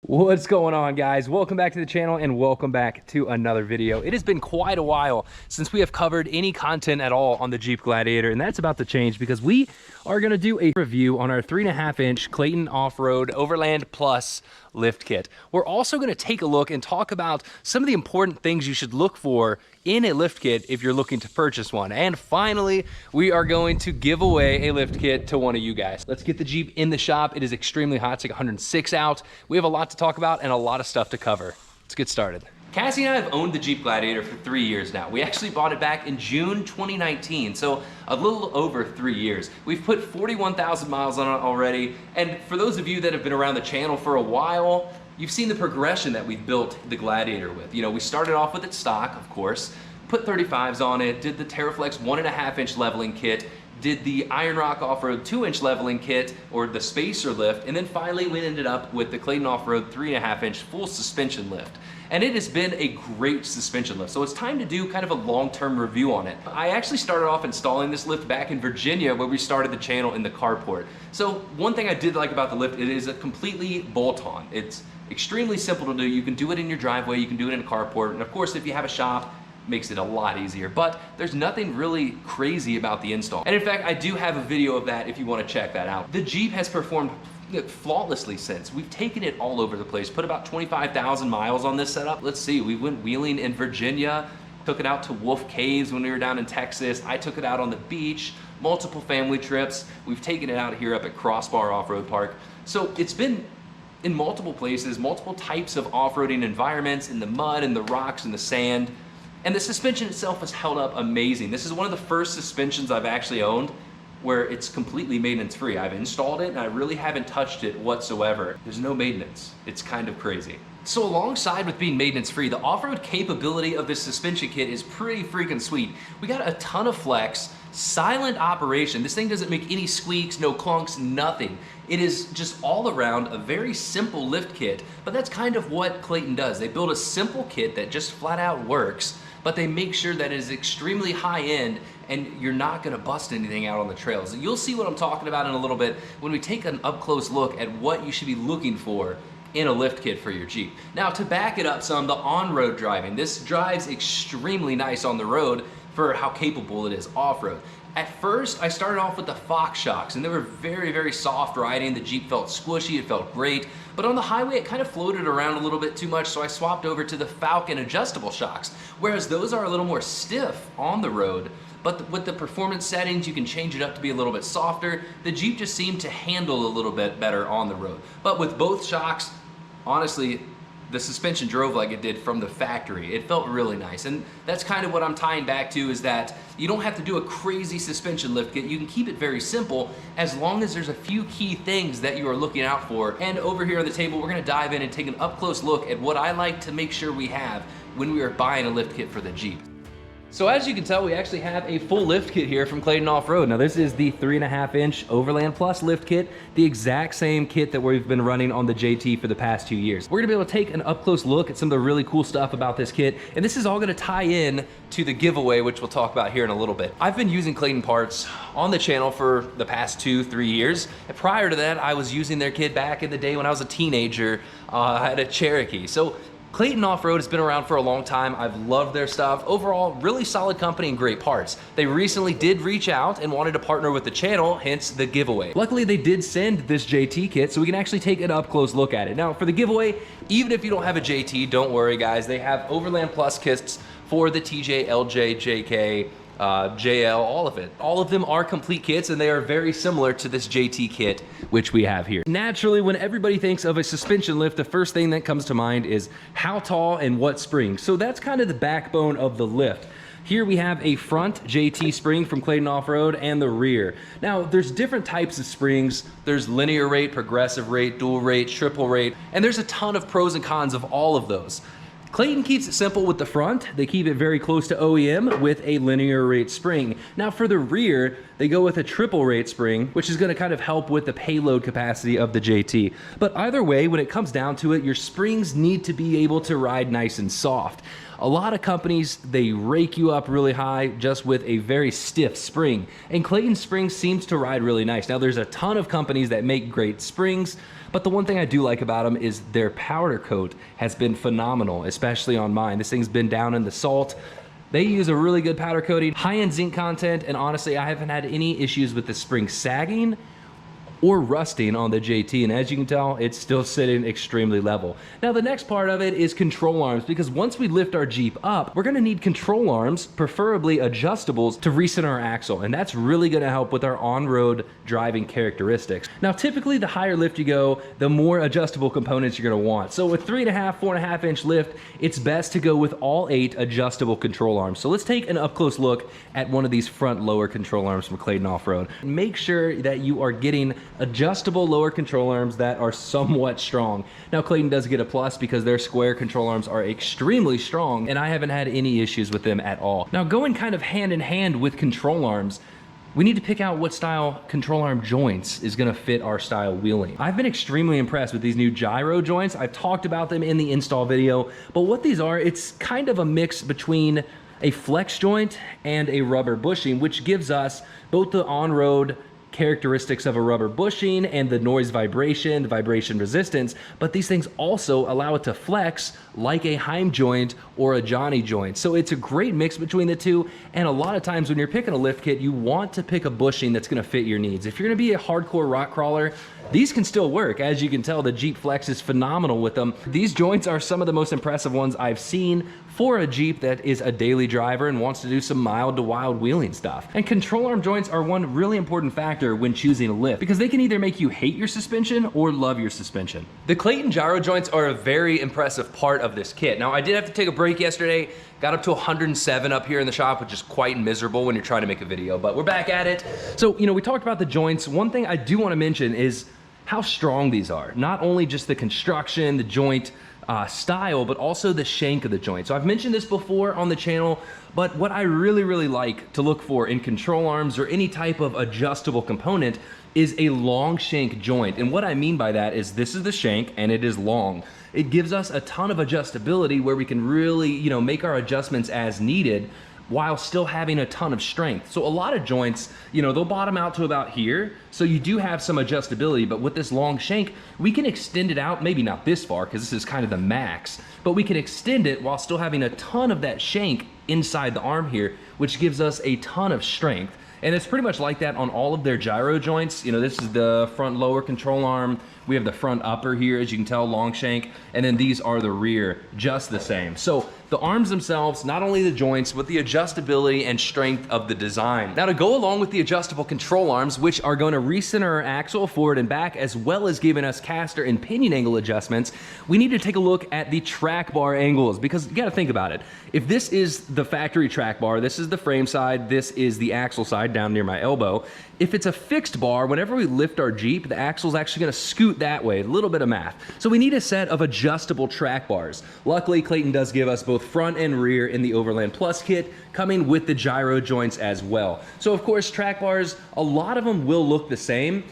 What's going on, guys? Welcome back to the channel and welcome back to another video. It has been quite a while since we have covered any content at all on the Jeep Gladiator, and that's about to change because we are going to do a review on our 3.5-inch Clayton Offroad Overland Plus lift kit. We're also going to take a look and talk about some of the important things you should look for in a lift kit if you're looking to purchase one. And finally, we are going to give away a lift kit to one of you guys. Let's get the Jeep in the shop. It is extremely hot. It's like 106 out. We have a lot to talk about and a lot of stuff to cover. Let's get started. Cassie and I have owned the Jeep Gladiator for 3 years now. We actually bought it back in June 2019, so a little over 3 years. We've put 41,000 miles on it already, and for those of you that have been around the channel for a while, you've seen the progression that we've built the Gladiator with. You know, we started off with its stock, of course, put 35s on it, did the TerraFlex 1.5-inch leveling kit, did the Iron Rock Offroad 2-inch leveling kit, or the spacer lift, and then finally we ended up with the Clayton Offroad 3.5-inch full suspension lift. And it has been a great suspension lift, so it's time to do kind of a long-term review on it. I actually started off installing this lift back in Virginia where we started the channel in the carport. So one thing I did like about the lift, it is a completely bolt-on. It's extremely simple to do. You can do it in your driveway, you can do it in a carport, and of course if you have a shop, makes it a lot easier, but there's nothing really crazy about the install. And in fact, I do have a video of that if you want to check that out. The Jeep has performed flawlessly since. We've taken it all over the place, put about 25,000 miles on this setup. Let's see, we went wheeling in Virginia, took it out to Wolf Caves when we were down in Texas. I took it out on the beach, multiple family trips. We've taken it out here up at Crossbar Off-Road Park. So it's been in multiple places, multiple types of off-roading environments, in the mud, in the rocks, in the sand. And the suspension itself has held up amazing. This is one of the first suspensions I've actually owned where it's completely maintenance free. I've installed it and I really haven't touched it whatsoever. There's no maintenance. It's kind of crazy. So alongside with being maintenance free, the off-road capability of this suspension kit is pretty freaking sweet. We got a ton of flex, silent operation. This thing doesn't make any squeaks, no clunks, nothing. It is just all around a very simple lift kit, but that's kind of what Clayton does. They build a simple kit that just flat out works, but they make sure that it is extremely high end and you're not gonna bust anything out on the trails. You'll see what I'm talking about in a little bit when we take an up close look at what you should be looking for in a lift kit for your Jeep. Now to back it up some, the on-road driving. This drives extremely nice on the road for how capable it is off-road. At first, I started off with the Fox shocks, and they were very, very soft riding. The Jeep felt squishy, it felt great, but on the highway, it kind of floated around a little bit too much, so I swapped over to the Falcon adjustable shocks, whereas those are a little more stiff on the road, but with the performance settings, you can change it up to be a little bit softer. The Jeep just seemed to handle a little bit better on the road. But with both shocks, honestly, the suspension drove like it did from the factory. It felt really nice, and that's kind of what I'm tying back to, is that you don't have to do a crazy suspension lift kit. You can keep it very simple as long as there's a few key things that you are looking out for. And over here on the table, we're gonna dive in and take an up close look at what I like to make sure we have when we are buying a lift kit for the Jeep. So as you can tell, we actually have a full lift kit here from Clayton Offroad. Now this is the 3.5-inch Overland Plus lift kit, the exact same kit that we've been running on the JT for the past 2 years. We're gonna be able to take an up-close look at some of the really cool stuff about this kit, and this is all gonna tie in to the giveaway, which we'll talk about here in a little bit. I've been using Clayton parts on the channel for the past 2-3 years. And prior to that, I was using their kit back in the day when I was a teenager. I had a Cherokee. So Clayton Offroad has been around for a long time. I've loved their stuff. Overall, really solid company and great parts. They recently did reach out and wanted to partner with the channel, hence the giveaway. Luckily, they did send this JT kit so we can actually take an up close look at it. Now, for the giveaway, even if you don't have a JT, don't worry guys. They have Overland Plus kits for the TJ, LJ, JK, JL, all of it. All of them are complete kits and they are very similar to this JT kit, which we have here. Naturally, when everybody thinks of a suspension lift, the first thing that comes to mind is how tall and what springs. So that's kind of the backbone of the lift. Here we have a front JT spring from Clayton Offroad and the rear. Now, there's different types of springs. There's linear rate, progressive rate, dual rate, triple rate, and there's a ton of pros and cons of all of those. Clayton keeps it simple with the front. They keep it very close to OEM with a linear rate spring. Now for the rear, they go with a triple rate spring, which is gonna kind of help with the payload capacity of the JT. But either way, when it comes down to it, your springs need to be able to ride nice and soft. A lot of companies, they rake you up really high just with a very stiff spring, and Clayton spring seems to ride really nice. Now there's a ton of companies that make great springs, but the one thing I do like about them is their powder coat has been phenomenal, especially on mine. This thing's been down in the salt. They use a really good powder coating, high-end zinc content, and honestly, I haven't had any issues with the spring sagging or rusting on the JT, and as you can tell, it's still sitting extremely level. Now the next part of it is control arms, because once we lift our Jeep up, we're gonna need control arms, preferably adjustables, to recenter our axle, and that's really gonna help with our on-road driving characteristics. Now typically the higher lift you go, the more adjustable components you're gonna want. So with 3.5, 4.5 inch lift, it's best to go with all 8 adjustable control arms. So let's take an up-close look at one of these front lower control arms from Clayton Offroad. Make sure that you are getting adjustable lower control arms that are somewhat strong. Now Clayton does get a plus because their square control arms are extremely strong, and I haven't had any issues with them at all. Now going kind of hand in hand with control arms, we need to pick out what style control arm joints is gonna fit our style wheeling. I've been extremely impressed with these new gyro joints. I've talked about them in the install video, but what these are, it's kind of a mix between a flex joint and a rubber bushing, which gives us both the on-road characteristics of a rubber bushing and the noise vibration, the vibration resistance, but these things also allow it to flex like a Heim joint or a Johnny joint. So it's a great mix between the two, and a lot of times when you're picking a lift kit, you want to pick a bushing that's gonna fit your needs. If you're gonna be a hardcore rock crawler, these can still work. As you can tell, the Jeep Flex is phenomenal with them. These joints are some of the most impressive ones I've seen for a Jeep that is a daily driver and wants to do some mild to wild wheeling stuff. And control arm joints are one really important factor when choosing a lift, because they can either make you hate your suspension or love your suspension. The Clayton gyro joints are a very impressive part of this kit. Now I did have to take a break yesterday, got up to 107 up here in the shop, which is quite miserable when you're trying to make a video, but we're back at it. So, we talked about the joints. One thing I do want to mention is how strong these are. Not only just the construction, the joint style, but also the shank of the joint. So I've mentioned this before on the channel, but what I really like to look for in control arms or any type of adjustable component is a long shank joint. And what I mean by that is this is the shank and it is long. It gives us a ton of adjustability where we can really, make our adjustments as needed while still having a ton of strength. So a lot of joints, they'll bottom out to about here. So you do have some adjustability, but with this long shank, we can extend it out, maybe not this far, because this is kind of the max, but we can extend it while still having a ton of that shank inside the arm here, which gives us a ton of strength. And it's pretty much like that on all of their gyro joints. This is the front lower control arm. We have the front upper here, as you can tell, long shank, and then these are the rear, just the same. So the arms themselves, not only the joints, but the adjustability and strength of the design. Now to go along with the adjustable control arms, which are going to recenter our axle forward and back, as well as giving us caster and pinion angle adjustments, we need to take a look at the track bar angles, because you gotta think about it. If this is the factory track bar, this is the frame side, this is the axle side down near my elbow. If it's a fixed bar, whenever we lift our Jeep, the axle's actually gonna scoot that way, a little bit of math. So we need a set of adjustable track bars. Luckily, Clayton does give us both front and rear in the Overland Plus kit, coming with the gyro joints as well. So of course, track bars, a lot of them will look the same.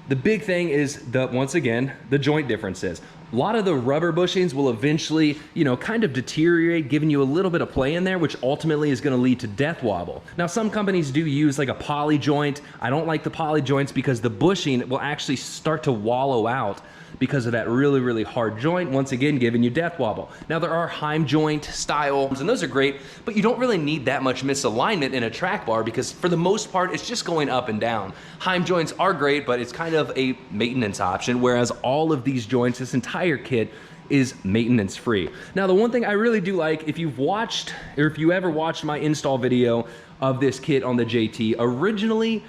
The big thing is, once again, the joint differences. A lot of the rubber bushings will eventually, kind of deteriorate, giving you a little bit of play in there, which ultimately is gonna lead to death wobble. Now, some companies do use like a poly joint. I don't like the poly joints because the bushing will actually start to wallow out because of that really hard joint, once again giving you death wobble. Now there are Heim joint styles, and those are great, but you don't really need that much misalignment in a track bar because for the most part, it's just going up and down. Heim joints are great, but it's kind of a maintenance option, whereas all of these joints, this entire kit, is maintenance free. Now the one thing I really do like, if you've watched, or if you ever watched my install video of this kit on the JT, originally,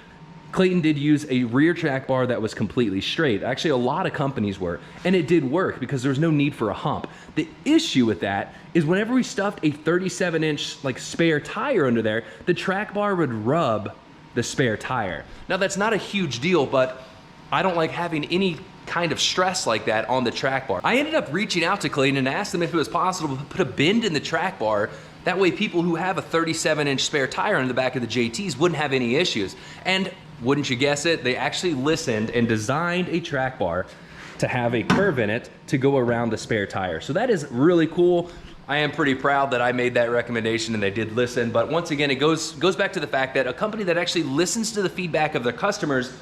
Clayton did use a rear track bar that was completely straight. Actually, a lot of companies were, and it did work because there's no need for a hump. The issue with that is whenever we stuffed a 37-inch spare tire under there, the track bar would rub the spare tire. Now that's not a huge deal, but I don't like having any kind of stress like that on the track bar. I ended up reaching out to Clayton and asked them if it was possible to put a bend in the track bar. That way people who have a 37-inch spare tire on the back of the JTs wouldn't have any issues. And wouldn't you guess it, they actually listened and designed a track bar to have a curve in it to go around the spare tire. So that is really cool. I am pretty proud that I made that recommendation and they did listen, but once again, it goes back to the fact that a company that actually listens to the feedback of their customers,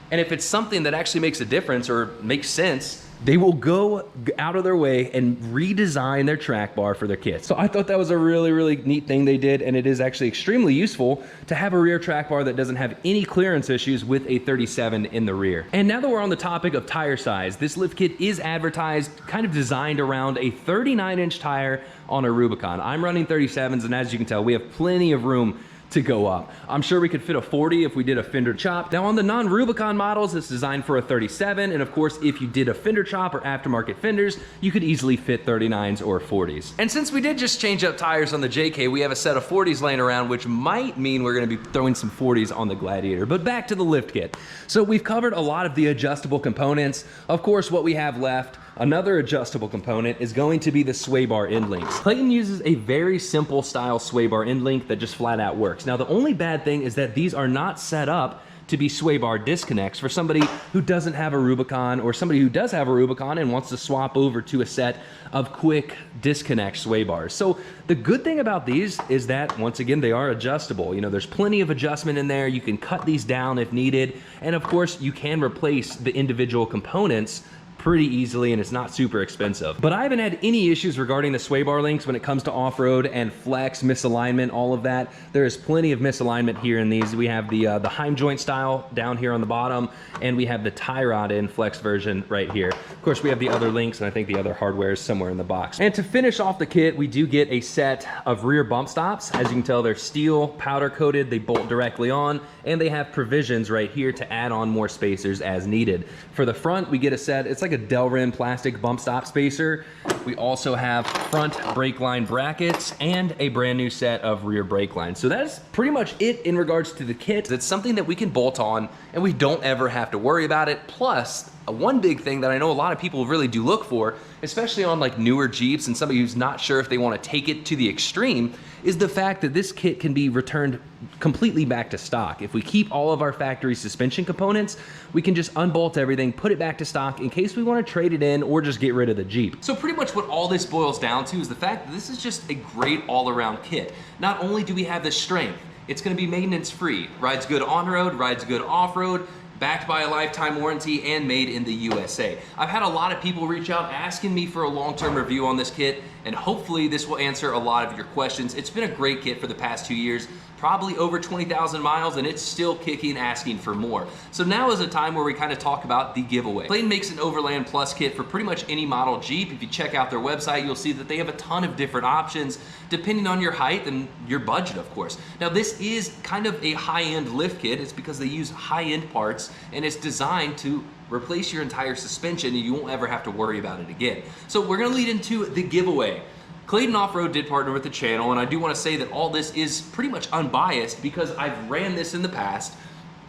and if it's something that actually makes a difference or makes sense, they will go out of their way and redesign their track bar for their kits. So I thought that was a really, really neat thing they did, and it is actually extremely useful to have a rear track bar that doesn't have any clearance issues with a 37 in the rear. And now that we're on the topic of tire size, this lift kit is advertised, kind of designed around a 39-inch tire on a Rubicon. I'm running 37s, and as you can tell, we have plenty of room to go up. I'm sure we could fit a 40 if we did a fender chop. Now on the non-Rubicon models, it's designed for a 37, and of course, if you did a fender chop or aftermarket fenders, you could easily fit 39s or 40s. And since we did just change up tires on the JK, we have a set of 40s laying around, which might mean we're gonna be throwing some 40s on the Gladiator. But back to the lift kit. So we've covered a lot of the adjustable components. Of course, what we have left, another adjustable component, is going to be the sway bar end links. Clayton uses a very simple style sway bar end link that just flat out works. Now the only bad thing is that these are not set up to be sway bar disconnects for somebody who doesn't have a Rubicon, or somebody who does have a Rubicon and wants to swap over to a set of quick disconnect sway bars. So the good thing about these is that, once again, they are adjustable. You know, there's plenty of adjustment in there. You can cut these down if needed. And of course, you can replace the individual components pretty easily, and it's not super expensive. But I haven't had any issues regarding the sway bar links when it comes to off-road and flex, misalignment, all of that. There is plenty of misalignment here in these. We have the Heim joint style down here on the bottom, and we have the tie rod in flex version right here. Of course, we have the other links, and I think the other hardware is somewhere in the box. And to finish off the kit, we do get a set of rear bump stops. As you can tell, they're steel, powder coated, they bolt directly on, and they have provisions right here to add on more spacers as needed. For the front, we get a set, it's like a Delrin plastic bump stop spacer. We also have front brake line brackets and a brand new set of rear brake lines. So that's pretty much it in regards to the kit. It's something that we can bolt on and we don't ever have to worry about it. Plus, one big thing that I know a lot of people really do look for, especially on like newer Jeeps and somebody who's not sure if they want to take it to the extreme, is the fact that this kit can be returned completely back to stock. If we keep all of our factory suspension components, we can just unbolt everything, put it back to stock in case we want to trade it in or just get rid of the Jeep. So pretty much what all this boils down to is the fact that this is just a great all-around kit. Not only do we have the strength, it's going to be maintenance free. Rides good on-road, rides good off-road, backed by a lifetime warranty, and made in the USA. I've had a lot of people reach out asking me for a long-term review on this kit, and hopefully this will answer a lot of your questions. It's been a great kit for the past 2 years, probably over 20,000 miles, and it's still kicking, asking for more. So now is a time where we kind of talk about the giveaway. Clayton makes an Overland Plus kit for pretty much any model Jeep. If you check out their website, you'll see that they have a ton of different options depending on your height and your budget, of course. Now this is kind of a high-end lift kit. It's because they use high-end parts, and it's designed to replace your entire suspension, and you won't ever have to worry about it again. So we're gonna lead into the giveaway. Clayton Offroad did partner with the channel, and I do want to say that all this is pretty much unbiased because I've ran this in the past.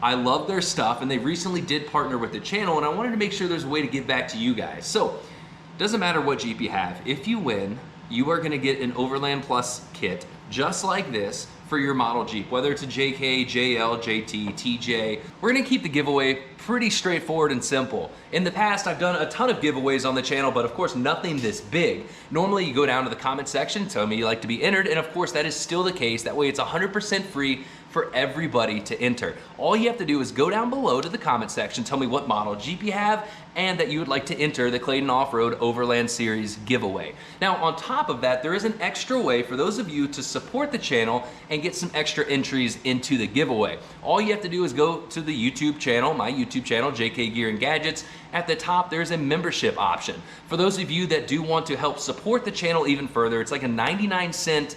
I love their stuff, and they recently did partner with the channel, and I wanted to make sure there's a way to give back to you guys. So, doesn't matter what Jeep you have. If you win, you are going to get an Overland Plus kit just like this for your model Jeep, whether it's a JK, JL, JT, TJ. We're going to keep the giveaway pretty straightforward and simple. In the past, I've done a ton of giveaways on the channel, but of course nothing this big. Normally you go down to the comment section, tell me you like to be entered, and of course that is still the case. That way it's 100% free for everybody to enter. All you have to do is go down below to the comment section, tell me what model Jeep you have, and that you would like to enter the Clayton Offroad Overland Series giveaway. Now on top of that, there is an extra way for those of you to support the channel and get some extra entries into the giveaway. All you have to do is go to the YouTube channel, my YouTube channel, JK Gear and Gadgets. At the top, there's a membership option. For those of you that do want to help support the channel even further, it's like a 99-cent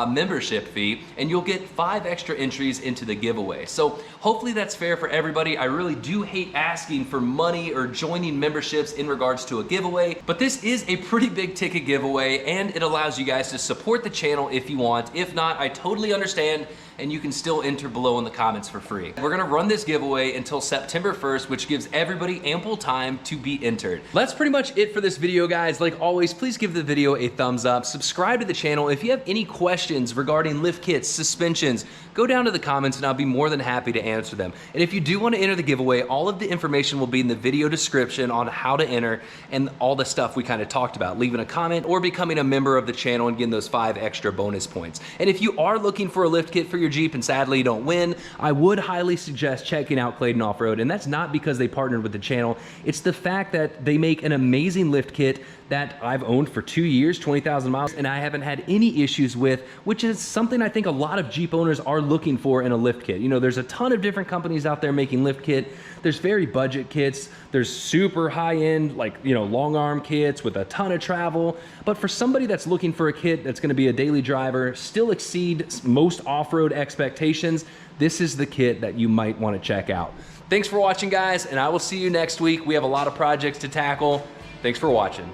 membership fee, and you'll get 5 extra entries into the giveaway. So hopefully that's fair for everybody. I really do hate asking for money or joining memberships in regards to a giveaway, but this is a pretty big ticket giveaway, and it allows you guys to support the channel if you want. If not, I totally understand. and you can still enter below in the comments for free. We're gonna run this giveaway until September 1st, which gives everybody ample time to be entered. That's pretty much it for this video, guys. Like always, please give the video a thumbs up, subscribe to the channel. If you have any questions regarding lift kits, suspensions, go down to the comments and I'll be more than happy to answer them. And if you do want to enter the giveaway, all of the information will be in the video description on how to enter and all the stuff we kind of talked about, leaving a comment or becoming a member of the channel and getting those 5 extra bonus points. And if you are looking for a lift kit for your Jeep and sadly you don't win, I would highly suggest checking out Clayton Offroad. And that's not because they partnered with the channel, it's the fact that they make an amazing lift kit that I've owned for 2 years, 20,000 miles, and I haven't had any issues with, which is something I think a lot of Jeep owners are looking for in a lift kit. You know, there's a ton of different companies out there making lift kit. There's very budget kits. There's super high-end, like, you know, long arm kits with a ton of travel. But for somebody that's looking for a kit that's gonna be a daily driver, still exceed most off-road expectations, this is the kit that you might wanna check out. Thanks for watching, guys, and I will see you next week. We have a lot of projects to tackle. Thanks for watching.